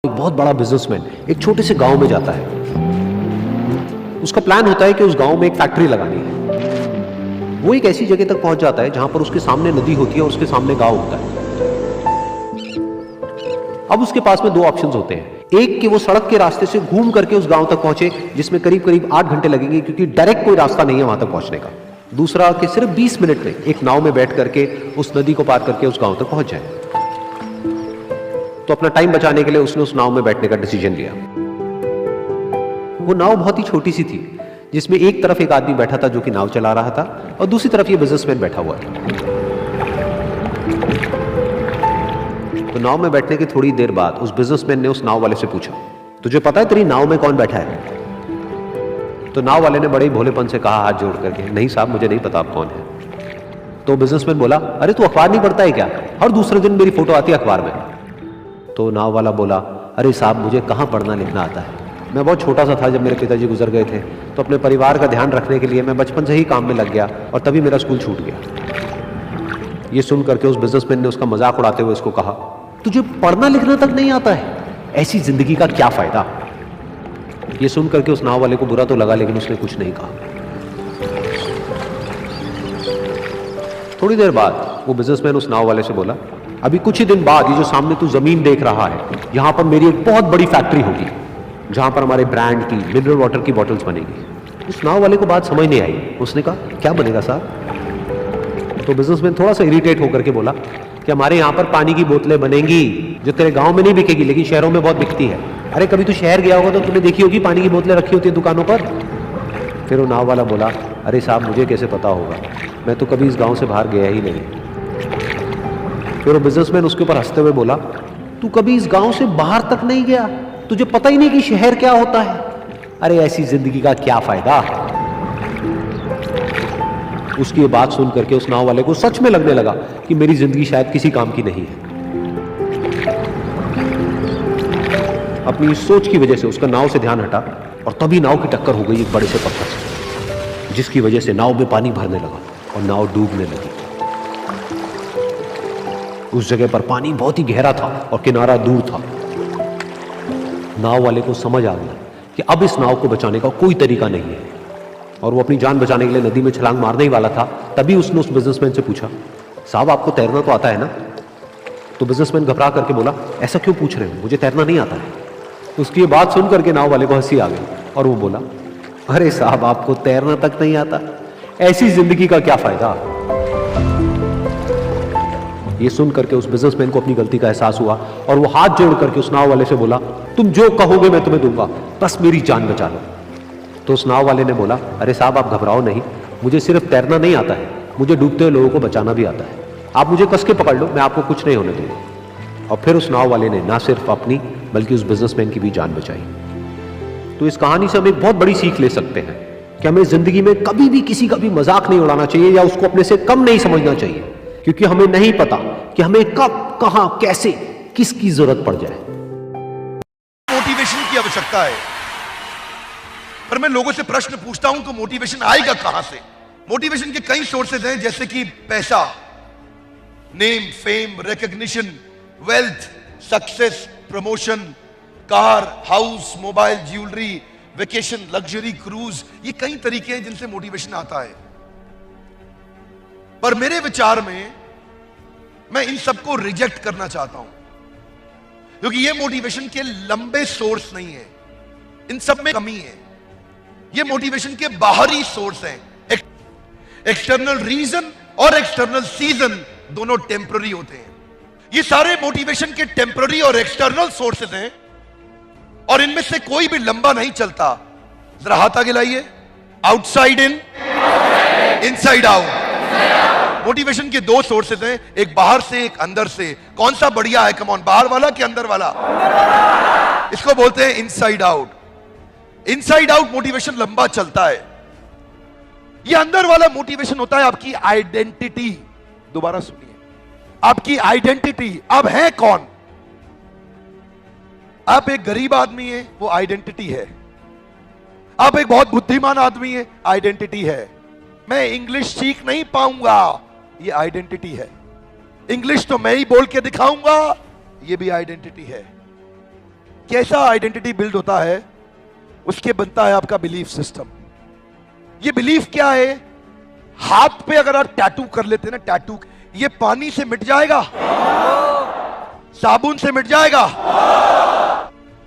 एक बहुत बड़ा बिजनेसमैन एक छोटे से गांव में जाता है। उसका प्लान होता है कि उस गांव में एक फैक्ट्री लगानी है। वो एक ऐसी जगह तक पहुंच जाता है जहां पर उसके सामने नदी होती है और उसके सामने गांव होता है। अब उसके पास में दो ऑप्शंस होते हैं, एक कि वो सड़क के रास्ते से घूम करके उस गांव तक पहुंचे जिसमें करीब करीब 8 घंटे लगेंगे क्योंकि डायरेक्ट कोई रास्ता नहीं है वहां तक पहुंचने का। दूसरा कि सिर्फ 20 मिनट में एक नाव में बैठ करके उस नदी को पार करके उस गांव तक पहुंच जाए। तो अपना टाइम बचाने के लिए उसने उस नाव में बैठने का डिसीजन लिया। वो नाव बहुत ही छोटी सी थी जिसमें एक तरफ एक आदमी बैठा था जो कि नाव चला रहा था और दूसरी तरफ ये बिजनेसमैन बैठा हुआ था। तो नाव में बैठने की थोड़ी देर बाद उस बिजनेसमैन ने उस नाव वाले से पूछा, तुझे पता है तेरी नाव में कौन बैठा है? तो नाव वाले ने बड़े ही भोलेपन से कहा हाथ जोड़ करके, नहीं साहब मुझे नहीं पता आप कौन है। तो बिजनेसमैन बोला, अरे तू अखबार नहीं पढ़ता है क्या? हर दूसरे दिन मेरी फोटो आती है अखबार में। तो नाव वाला बोला, अरे साहब मुझे कहाँ पढ़ना लिखना आता है, मैं बहुत छोटा सा था जब मेरे पिताजी गुजर गए थे, तो अपने परिवार का ध्यान रखने के लिए मैं बचपन से ही काम में लग गया और तभी मेरा स्कूल छूट गया। ये सुन करके उस बिजनेसमैन ने उसका मजाक उड़ाते हुए उसको कहा, तुझे पढ़ना लिखना तक नहीं आता है, ऐसी जिंदगी का क्या फायदा? ये सुन करके उस नाव वाले को बुरा तो लगा लेकिन उसने कुछ नहीं कहा। थोड़ी देर बाद वो बिजनेसमैन उस नाव वाले से बोला, अभी कुछ ही दिन बाद ये जो सामने तू जमीन देख रहा है, यहां पर मेरी एक बहुत बड़ी फैक्ट्री होगी जहां पर हमारे ब्रांड की मिनरल वाटर की बॉटल्स बनेगी। उस नाव वाले को बात समझ नहीं आई। उसने कहा, क्या बनेगा साहब? तो बिजनेसमैन थोड़ा सा इरिटेट होकर के बोला कि हमारे यहाँ पर पानी की बोतलें बनेंगी जो तेरे गांव में नहीं बिकेगी लेकिन शहरों में बहुत बिकती है। अरे कभी तू शहर गया होगा तो तूने देखी होगी पानी की बोतलें रखी होती है दुकानों पर। फिर वो नाव वाला बोला, अरे साहब मुझे कैसे पता होगा, मैं तो कभी इस गांव से बाहर गया ही नहीं। फिर वो बिजनेसमैन उसके ऊपर हंसते हुए बोला, तू कभी इस गांव से बाहर तक नहीं गया, तुझे पता ही नहीं कि शहर क्या होता है? अरे ऐसी जिंदगी का क्या फायदा? उसकी ये बात सुन करके उस नाव वाले को सच में लगने लगा कि मेरी जिंदगी शायद किसी काम की नहीं है। अपनी इस सोच की वजह से उसका नाव से ध्यान हटा और तभी नाव की टक्कर हो गई एक बड़े से पत्थर से, जिसकी वजह से नाव में पानी भरने लगा और नाव डूबने लगी। उस जगह पर पानी बहुत ही गहरा था और किनारा दूर था। नाव वाले को समझ आ गया कि अब इस नाव को बचाने का कोई तरीका नहीं है और वो अपनी जान बचाने के लिए नदी में छलांग मारने ही वाला था। तभी उसने उस बिजनेसमैन से पूछा, साहब आपको तैरना तो आता है ना? तो बिजनेसमैन घबरा करके बोला, ऐसा क्यों पूछ रहे हो, मुझे तैरना नहीं आता है। उसकी ये बात सुन करके नाव वाले को हंसी आ गई और वो बोला, अरे साहब आपको तैरना तक नहीं आता, ऐसी जिंदगी का क्या फायदा? ये सुन करके उस बिजनेसमैन को अपनी गलती का एहसास हुआ और वो हाथ जोड़ करके उस नाव वाले से बोला, तुम जो कहोगे मैं तुम्हें दूंगा, बस मेरी जान बचा लो। तो उस नाव वाले ने बोला, अरे साहब आप घबराओ नहीं, मुझे सिर्फ तैरना नहीं आता है, मुझे डूबते हुए लोगों को बचाना भी आता है। आप मुझे कस के पकड़ लो, मैं आपको कुछ नहीं होने दूंगा। और फिर उस नाव वाले ने ना सिर्फ अपनी बल्कि उस बिजनेसमैन की भी जान बचाई। तो इस कहानी से हम एक बहुत बड़ी सीख ले सकते हैं कि हमें जिंदगी में कभी भी किसी का भी मजाक नहीं उड़ाना चाहिए या उसको अपने से कम नहीं समझना चाहिए, क्योंकि हमें नहीं पता कि हमें कब कहां कैसे किसकी जरूरत पड़ जाए। मोटिवेशन की आवश्यकता है, पर मैं लोगों से प्रश्न पूछता हूं तो मोटिवेशन आएगा कहां से? मोटिवेशन के कई सोर्सेज हैं, जैसे कि पैसा, name, fame, recognition, wealth, success, promotion, car, house, mobile, jewellery, vacation, luxury, cruise. ये कई तरीके हैं जिनसे मोटिवेशन आता है। पर मेरे विचार में मैं इन सबको रिजेक्ट करना चाहता हूं, क्योंकि ये मोटिवेशन के लंबे सोर्स नहीं है, इन सब में कमी है। ये मोटिवेशन के बाहरी सोर्स हैं। एक्सटर्नल रीजन और एक्सटर्नल सीजन दोनों टेम्पररी होते हैं। ये सारे मोटिवेशन के टेम्पररी और एक्सटर्नल सोर्सेज हैं और इनमें से कोई भी लंबा नहीं चलता। जरा हाथ आगे लाइए, outside in, inside out. Motivation के दो सोर्सेज हैं, एक बाहर से एक अंदर से। कौन सा बढ़िया है? कम ऑन, बाहर वाला कि अंदर वाला? इसको बोलते हैं inside out. Inside out motivation लंबा चलता है। यह अंदर वाला मोटिवेशन होता है आपकी आइडेंटिटी। दोबारा सुनिए, आपकी आइडेंटिटी। अब है कौन? आप एक गरीब आदमी है, वो आइडेंटिटी है। आप एक बहुत बुद्धिमान आदमी है, आइडेंटिटी है। मैं इंग्लिश सीख नहीं पाऊंगा, ये आइडेंटिटी है। इंग्लिश तो मैं ही बोल के दिखाऊंगा, ये भी आइडेंटिटी है। कैसा आइडेंटिटी बिल्ड होता है, उसके बनता है आपका बिलीफ सिस्टम। ये बिलीफ क्या है? हाथ पे अगर आप टैटू कर लेते हैं ना, टैटू, ये पानी से मिट जाएगा, साबुन से मिट जाएगा।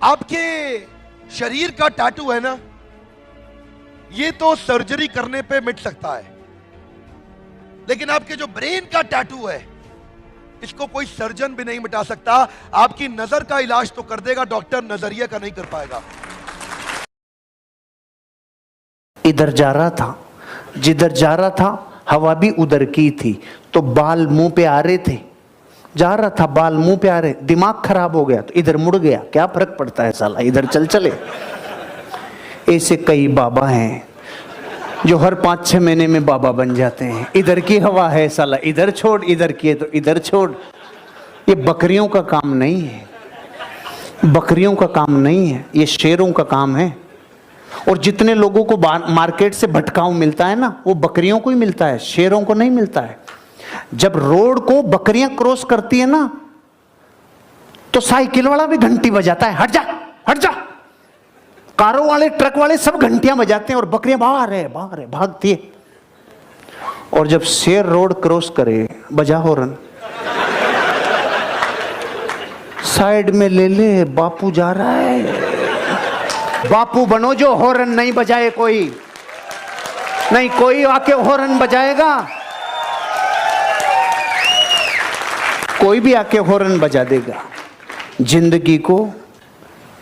आपके शरीर का टैटू है ना, ये तो सर्जरी करने पे मिट सकता है, लेकिन आपके जो ब्रेन का टैटू है, इसको कोई सर्जन भी नहीं मिटा सकता। आपकी नजर का इलाज तो कर देगा डॉक्टर, नजरिया का नहीं कर पाएगा। इधर जा रहा था, जिधर जा रहा था हवा भी उधर की थी, तो बाल मुंह पे आ रहे थे। जा रहा था, बाल मुंह पे आ रहे, दिमाग खराब हो गया तो इधर मुड़ गया। क्या फर्क पड़ता है साला, इधर चल चले। ऐसे कई बाबा हैं जो हर 5-6 महीने में बाबा बन जाते हैं। इधर की हवा है साला इधर छोड़, इधर की है तो इधर छोड़। ये बकरियों का काम नहीं है, बकरियों का काम नहीं है, ये शेरों का काम है। और जितने लोगों को मार्केट से भटकाऊ मिलता है ना, वो बकरियों को ही मिलता है, शेरों को नहीं मिलता है। जब रोड को बकरियां क्रॉस करती है ना, तो साइकिल वाला भी घंटी बजाता है, हट जा हट जा। कारों वाले, ट्रक वाले सब घंटियां बजाते हैं और बकरियां बाहर है भागती है। और जब शेर रोड क्रॉस करे, बजा हॉर्न, साइड में ले ले, बापू जा रहा है। बापू बनो जो हॉर्न नहीं बजाए कोई, नहीं कोई आके हॉर्न बजाएगा, कोई भी आके हॉर्न बजा देगा। जिंदगी को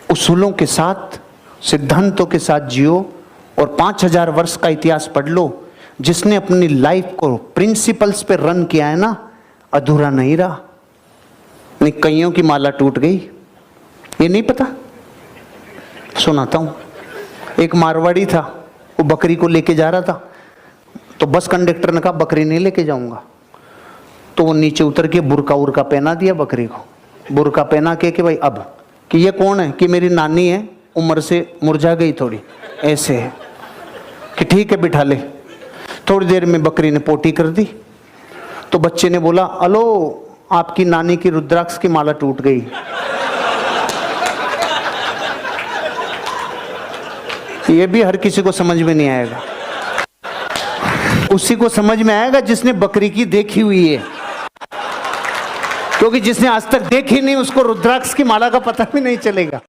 उसूलों के साथ, सिद्धांतों के साथ जियो और 5000 वर्ष का इतिहास पढ़ लो। जिसने अपनी लाइफ को प्रिंसिपल्स पे रन किया है ना, अधूरा नहीं रहा। नहीं, कईयों की माला टूट गई, ये नहीं पता। सुनाता हूं, एक मारवाड़ी था, वो बकरी को लेके जा रहा था, तो बस कंडक्टर ने कहा बकरी नहीं लेके जाऊंगा। तो वो नीचे उतर के बुरका उरका पहना दिया बकरी को, बुरका पहना के कि भाई अब, कि ये कौन है, कि मेरी नानी है, उम्र से मुरझा गई थोड़ी, ऐसे है, कि ठीक है बिठा ले। थोड़ी देर में बकरी ने पोटी कर दी। तो बच्चे ने बोला, अलो आपकी नानी की रुद्राक्ष की माला टूट गई। ये भी हर किसी को समझ में नहीं आएगा, उसी को समझ में आएगा जिसने बकरी की देखी हुई है, क्योंकि जिसने आज तक देखी नहीं उसको रुद्राक्ष की माला का पता भी नहीं चलेगा।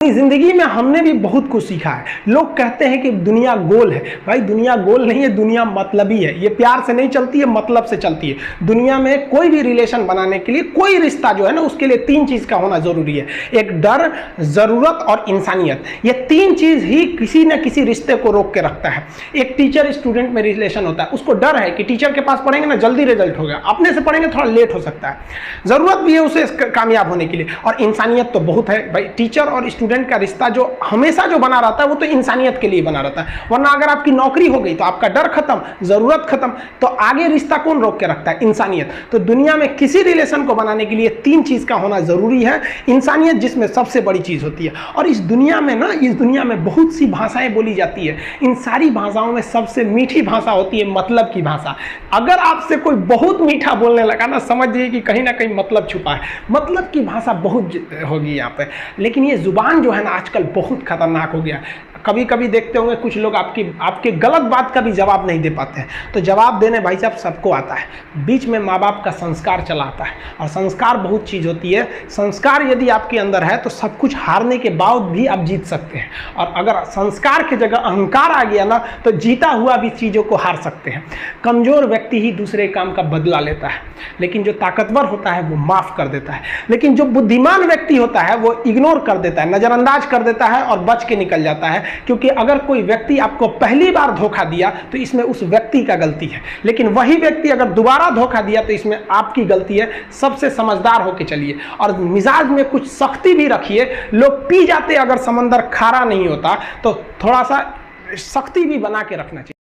जिंदगी में हमने भी बहुत कुछ सीखा है। लोग कहते हैं कि दुनिया गोल है, भाई दुनिया गोल नहीं है, दुनिया मतलबी है। ये प्यार से नहीं चलती है, मतलब से चलती है। दुनिया में कोई भी रिलेशन बनाने के लिए, कोई रिश्ता जो है ना, उसके लिए 3 चीज का होना जरूरी है। एक डर, जरूरत और इंसानियत। ये 3 चीज ही किसी न किसी रिश्ते को रोक के रखता है। एक टीचर स्टूडेंट में रिलेशन होता है, उसको डर है कि टीचर के पास पढ़ेंगे ना जल्दी रिजल्ट होगा, अपने से पढ़ेंगे थोड़ा लेट हो सकता है। जरूरत भी है उसे कामयाब होने के लिए, और इंसानियत तो बहुत है भाई। टीचर और स्टूडेंट का रिश्ता जो हमेशा जो बना रहता है वो तो इंसानियत के लिए बना रहता है। वरना अगर आपकी नौकरी हो गई तो आपका डर खत्म, जरूरत खत्म, तो आगे रिश्ता कौन रोक के रखता है? इंसानियत। तो दुनिया में किसी रिलेशन को बनाने के लिए 3 चीज का होना जरूरी है। इंसानियत जिसमें सबसे बड़ी चीज होती है। और इस दुनिया में ना, इस दुनिया में बहुत सी भाषाएं बोली जाती है। इन सारी भाषाओं में सबसे मीठी भाषा होती है मतलब की भाषा। अगर आपसे कोई बहुत मीठा बोलने लगा ना, समझिए कि कहीं ना कहीं मतलब छुपा है। मतलब की भाषा बहुत होगी यहाँ पे, लेकिन ये जुबान जो है ना आजकल बहुत खतरनाक हो गया। कभी कभी देखते होंगे कुछ लोग आपके गलत बात का भी जवाब नहीं दे पाते हैं। तो जवाब देने भाई साहब सबको आता है। बीच में माँ बाप का संस्कार चला आता है, और संस्कार बहुत चीज़ होती है। संस्कार यदि आपके अंदर है तो सब कुछ हारने के बाद भी आप जीत सकते हैं, और अगर संस्कार की जगह अहंकार आ गया ना, तो जीता हुआ भी चीज़ों को हार सकते हैं। कमज़ोर व्यक्ति ही दूसरे काम का बदला लेता है, लेकिन जो ताकतवर होता है वो माफ़ कर देता है। लेकिन जो बुद्धिमान व्यक्ति होता है वो इग्नोर कर देता है, नज़रअंदाज कर देता है और बच के निकल जाता है। क्योंकि अगर कोई व्यक्ति आपको पहली बार धोखा दिया तो इसमें उस व्यक्ति का गलती है, लेकिन वही व्यक्ति अगर दोबारा धोखा दिया तो इसमें आपकी गलती है। सबसे समझदार होके चलिए, और मिजाज में कुछ सख्ती भी रखिए। लोग पी जाते अगर समंदर खारा नहीं होता, तो थोड़ा सा सख्ती भी बना के रखना चाहिए।